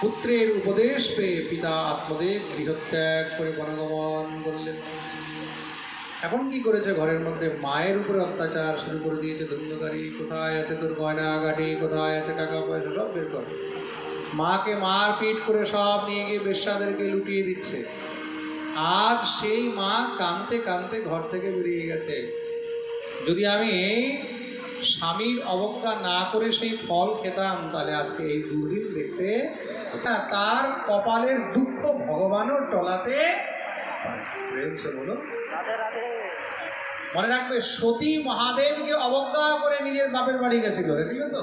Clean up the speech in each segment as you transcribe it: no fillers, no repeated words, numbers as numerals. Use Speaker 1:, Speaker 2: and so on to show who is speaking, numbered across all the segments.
Speaker 1: পুত্রের উপদেশ পেয়ে পিতা আত্মদেব গৃহত্যাগ করে বনগমন করলেন। এখন কি করেছে, ঘরের মধ্যে মায়ের উপরে অত্যাচার শুরু করে দিয়েছে ধুন্ধুকারী। কোথায় আছে তোর গয়না গাঠি, কোথায় আছে টাকা পয়সা, সব বের করে মাকে মারপিট করে সব নিয়ে গিয়ে বেশ্যাদেরকে লুটিয়ে দিচ্ছে। আজ সেই মা কাঁদতে কাঁদতে ঘর থেকে বেরিয়ে গেছে। যদি আমি স্বামীর অবজ্ঞা না করে সেই ফল খেতাম তাহলে আজকে এই দুর্দিন দেখতে, তার কপালের দুঃখ ভগবানও টলাতে বলো। মনে রাখবে, সতী মহাদেবকে অবজ্ঞা করে নিজের বাপের বাড়ি গেছিল তো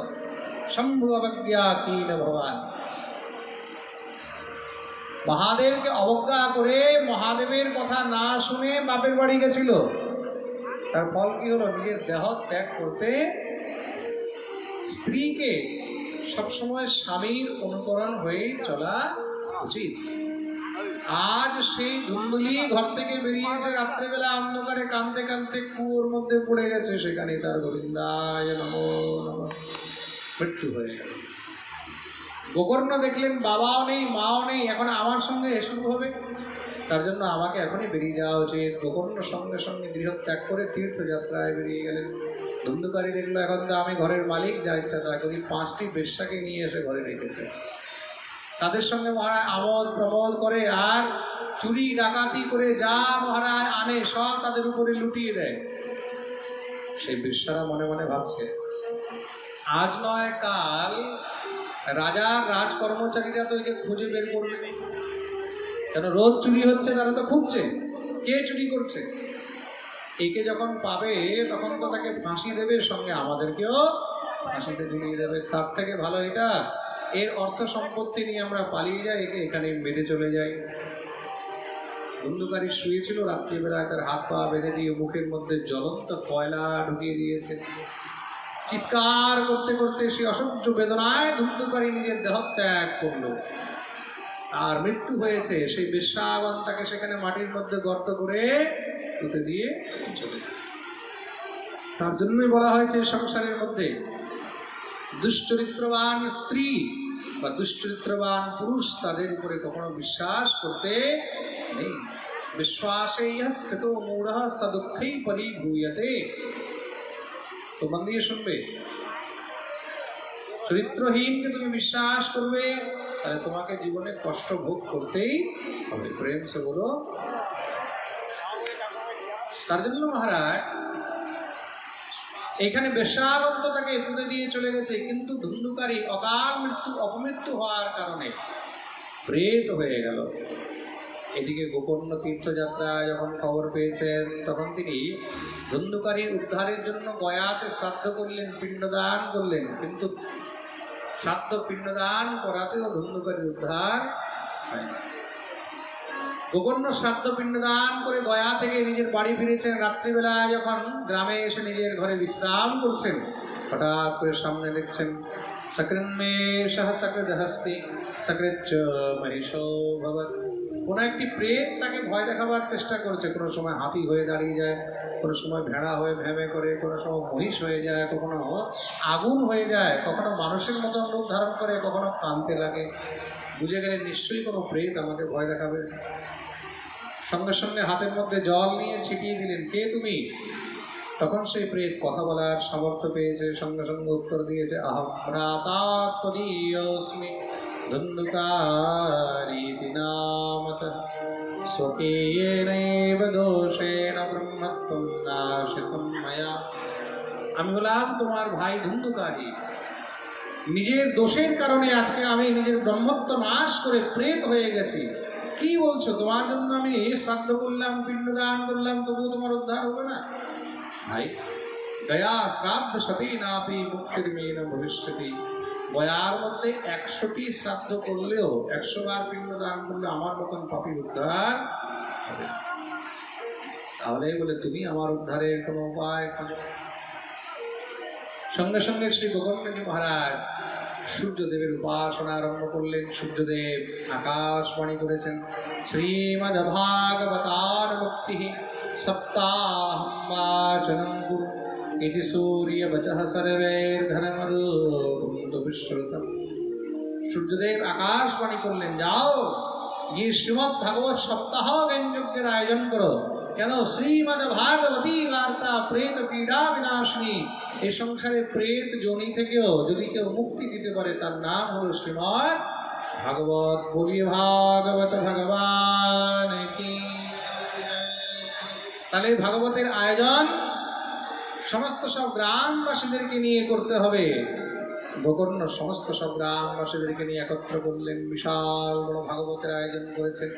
Speaker 1: শম্ভু অবজ্ঞা কিল ভগবান। মহাদেবকে অবজ্ঞা করে মহাদেবের কথা না শুনে বাপের বাড়ি গেছিল। তার ফল কি হলো? নিজের দেহ ত্যাগ করতে। স্ত্রীকে সবসময় স্বামীর অনুকরণ হয়ে চলা উচিত। আজ সেই ধুন্দুলি ঘর থেকে বেরিয়েছে, রাত্রেবেলা অন্ধকারে কাঁদতে কাঁদতে কুয়োর মধ্যে পড়ে গেছে। সেখানে তার গোবিন্দায় নমো নমঃ মৃত্যু হয়ে গেল। গোকর্ণ দেখলেন বাবাও নেই, মাও নেই, এখন আমার সঙ্গে শুরু হবে, তার জন্য আমাকে এখনই বেরিয়ে যাওয়া উচিত। গোকর্ণ সঙ্গে সঙ্গে গৃহ ত্যাগ করে তীর্থযাত্রায় বেরিয়ে গেলেন। ধুন্ধুকারী দেখলো এখন তো আমি ঘরের মালিক, যা ইচ্ছা তা করি। 5টি বেশ্যাকে নিয়ে এসে ঘরে রেখেছে। তাদের সঙ্গে মহারাজ আমোদ প্রমোদ করে আর চুরি ডাকাতি করে যা মহারাজ আনে সব তাদের উপরে লুটিয়ে দেয়। সেই বেশ্যারা মনে মনে ভাবছে, আজ নয় কাল রাজার রাজ কর্মচারীরা তো একে খুঁজে বের করবে, কেন রোজ চুরি হচ্ছে, তারা তো খুঁজছে কে চুরি করছে। একে যখন পাবে তখন তো তাকে ফাঁসি দেবে, সঙ্গে আমাদেরকেও ফাঁসিতে ঝুলিয়ে দেবে। তার থেকে ভালো এটা, এর অর্থ সম্পত্তি নিয়ে আমরা পালিয়ে যাই, একে এখানে বেঁধে চলে যাই। ধুন্ধুকারী শুয়েছিল, রাত্রিবেলায় তার হাত পা বেঁধে দিয়ে মুখের মধ্যে জ্বলন্ত কয়লা ঢুকিয়ে দিয়েছে। চিৎকার করতে করতে সে অসহ্য বেদনায় ধুন্ধুকারী নিজের দেহ ত্যাগ করলো। আর মৃত্যু হয়েছে। সেই বেশ্যাগণ তাকে সেখানে মাটির মধ্যে গর্ত করে পুঁতে দিয়ে চলে যায়। তার জন্যই বলা হয়েছে সংসারের মধ্যে দুশ্চরিত্রবান স্ত্রী বা দুশ্চরিত্রবান পুরুষ তাদের উপরে কখনো বিশ্বাস করতে নেই। বিশ্বাসে স্থিত মূঢ় সদুঃখৈ পরিভূয়তে। তো মন দিয়ে শুনবে, চরিত্রহীনকে তুমি বিশ্বাস করবে তাহলে তোমাকে জীবনে কষ্ট ভোগ করতেই হবে। প্রেম সে বলো। তার জন্য মহারাজ এখানে বেশ্যাগন্ত তাকে পুঁতে দিয়ে চলে গেছে, কিন্তু ধুন্ধুকারী অকাল মৃত্যু অপমৃত্যু হওয়ার কারণে প্রেত হয়ে গেল। এদিকে গোকর্ণ তীর্থযাত্রায় যখন খবর পেয়েছেন তখন তিনি ধুন্ধুকারীর উদ্ধারের জন্য গয়াতে শ্রাদ্ধ করলেন, পিণ্ডদান করলেন, কিন্তু শ্রাদ্ধ পিণ্ডদান করাতেও ধুন্ধুকারীর উদ্ধার হয় না। গোকর্ণ শ্রাদ্ধ পিণ্ডদান করে গয়া থেকে নিজের বাড়ি ফিরেছেন। রাত্রিবেলায় যখন গ্রামে এসে নিজের ঘরে বিশ্রাম করছেন, হঠাৎ করে সামনে দেখছেন সকৃন্মে সহ সকৃদহস্তি সকৃচ্চ মহিষো ভবৎ। কোনো একটি প্রেত তাকে ভয় দেখাবার চেষ্টা করছে। কোনো সময় হাতি হয়ে দাঁড়িয়ে যায়, কোনো সময় ভেড়া হয়ে ভ্যামে করে, কোনো সময় মহিষ হয়ে যায়, কখনো আগুন হয়ে যায়, কখনো মানুষের মতন রূপ ধারণ করে, কখনো কাঁদতে লাগে। বুঝে গেলে নিশ্চয়ই কোনো প্রেত আমাকে ভয় দেখাবে। সঙ্গে সঙ্গে হাতের মধ্যে জল নিয়ে ছিটিয়ে দিলেন, কে তুমি? তখন সেই প্রেত কথা বলার সামর্থ্য পেয়েছে, সঙ্গে সঙ্গে উত্তর দিয়েছে, আহম ভ্রাতাত্মদীয়স্মি ধুন্ধুকারীতি নামতঃ স্বকীয়েনৈব দোষেণ ব্রহ্মত্বং নাশিতং ময়া। আমি বললাম তোমার ভাই ধুন্ধুকারী, নিজের দোষের কারণে আজকে আমি নিজের ব্রহ্মত্ব নাশ করে প্রেত হয়ে গেছি। কি বলছো? তোমার জন্য আমি শ্রাদ্ধ করলাম, পিণ্ডদান করলাম, তবুও তোমার উদ্ধার হবে না? ভাই, দয়া শ্রাদ্ধ সতী নাপি মুক্তির মেন ভবিষ্যতি। বয়ার মধ্যে 100টি শ্রাদ্ধ করলেও, 100 বার পিণ্ডদান করলে আমার মতন পাপী উদ্ধার হবে। তাহলে বলে তুমি আমার উদ্ধারের কোনো উপায় খোঁজো। সঙ্গে সঙ্গে শ্রী গোকর্ণজি মহারাজ সূর্যদেবের উপাসনা আরম্ভ করলেন। সূর্যদেব আকাশবাণী করেছেন, শ্রীমদ্ ভাগবতার মুক্তি সপ্তাহম বাচনং কুরু ইতি সূর্য বচঃ সর্বৈর্ধনমরূপম বিশ্রুতম। সূর্যদেব আকাশবাণী করলেন, যাও গিয়ে শ্রীমদ্ ভাগবত সপ্তাহ জ্ঞানযজ্ঞের আয়োজন করো। কেন? শ্রীমদ্ ভাগবতী বার্তা প্রেত পীড়া বিনাশিনী। এই সংসারে প্রেত যোনি থেকেও যদি কেউ মুক্তি দিতে পারে তার নাম হলো শ্রীমদ্ ভাগবত। বলি ভাগবত ভগবান কি। তাহলে ভাগবতের আয়োজন সমস্ত সব গ্রামবাসীদেরকে নিয়ে করতে হবে। গোকর্ণ সমস্ত সব গ্রামবাসীদেরকে নিয়ে একত্র করলেন, বিশাল বড় ভাগবতের আয়োজন করেছেন।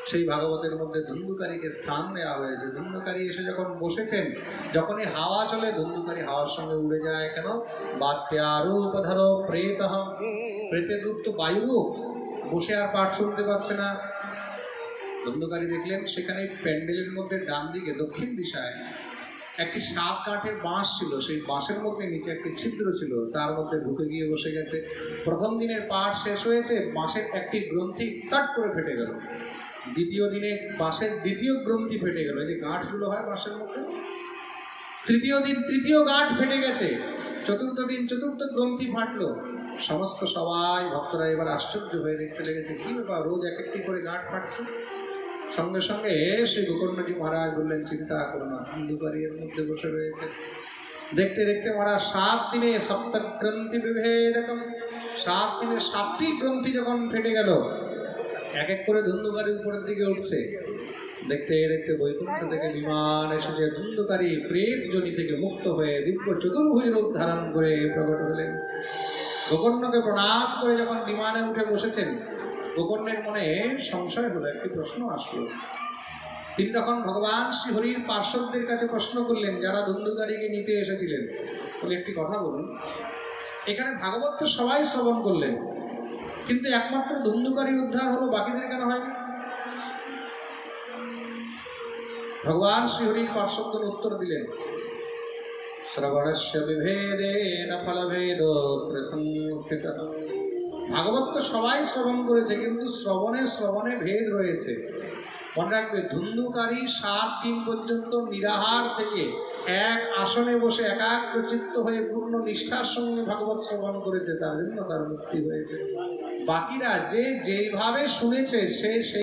Speaker 1: সেই ভাগবতের মধ্যে ধুন্ধুকারীকে স্থান দেওয়া হয়েছে। ধুন্ধুকারী এসে যখন বসেছেন, যখনই হাওয়া চলে ধুন্ধুকারী হাওয়ার সঙ্গে উড়ে যায়। কেন? বাত্যারূপধর প্রেত, প্রেতের রূপ তো বায়ুরূপ, বসে আর পাঠ শুনতে পাচ্ছে না। ধুন্ধুকারী দেখলেন সেখানে প্যান্ডেলের মধ্যে ডান দিকে দক্ষিণ দিশায় একটি 7 কাঠের বাঁশ ছিল, সেই বাঁশের মধ্যে নিচে একটি ছিদ্র ছিল, তার মধ্যে ঢুকে গিয়ে বসে গেছে। প্রথম দিনের পাঠ শেষ হয়েছে, বাঁশের একটি গ্রন্থি কাট করে ফেটে গেল। দ্বিতীয় দিনে বাঁশের দ্বিতীয় গ্রন্থি ফেটে গেল, এই যে গাঁটগুলো হয় বাঁশের মধ্যে। তৃতীয় দিন তৃতীয় গাঁট ফেটে গেছে। চতুর্থ দিন চতুর্থ গ্রন্থি ফাটলো। সমস্ত সবাই ভক্তরা এবার আশ্চর্য হয়ে দেখতে লেগেছে, কি ব্যাপার, রোজ এক একটি করে গাঁট ফাটছে। সঙ্গে সঙ্গে শ্রী গোকর্ণজি মহারাজ বললেন, চিন্তা করো না, ধুন্ধুকারী এর মধ্যে বসে রয়েছে। দেখতে দেখতে মহারাজ 7 দিনে সপ্তগ্রন্থি বিভেদকম, 7 দিনে 7টি গ্রন্থি যখন ফেটে গেল, এক এক করে ধুন্ধুকারী উপরের দিকে উঠছে। দেখতে দেখতে বৈকুণ্ঠ থেকে বিমান এসেছে। ধুন্ধুকারী প্রেত যোনি থেকে মুক্ত হয়ে দিব্য চতুর্ভুজ রূপ ধারণ করে প্রকট হলেন। গোকর্ণকে প্রণাম করে যখন বিমানে উঠে বসেছেন, গোকর্ণের মনে সংশয় হলো, একটি প্রশ্ন আসলো। তিনি তখন ভগবান শ্রীহরির পার্শ্বদের কাছে প্রশ্ন করলেন, যারা ধুন্ধুকারীকে নিতে এসেছিলেন, বলে একটি কথা বলুন, এখানে ভাগবত তো সবাই শ্রবণ করলেন, কিন্তু একমাত্র ধুন্ধুকারীর উদ্ধার হলো, বাকিদের কেন হয়নি? ভগবান শ্রীহরির পার্শ্বদের উত্তর দিলেন, শ্রবণস্য বিভেদেন ফলভেদ প্রসংস্থিতঃ। ভাগবত তো সবাই শ্রবণ করেছে, কিন্তু শ্রবণে শ্রবণে ভেদ রয়েছে। মনে রাখবে, ধুন্ধুকারী 7 দিন পর্যন্ত নিরাহার থেকে এক আসনে বসে একাগ্রচিত্ত হয়ে পূর্ণ নিষ্ঠার সঙ্গে ভাগবত শ্রবণ করেছে, তার জন্য তার মুক্তি হয়েছে। বাকিরা যে যেভাবে শুনেছে সে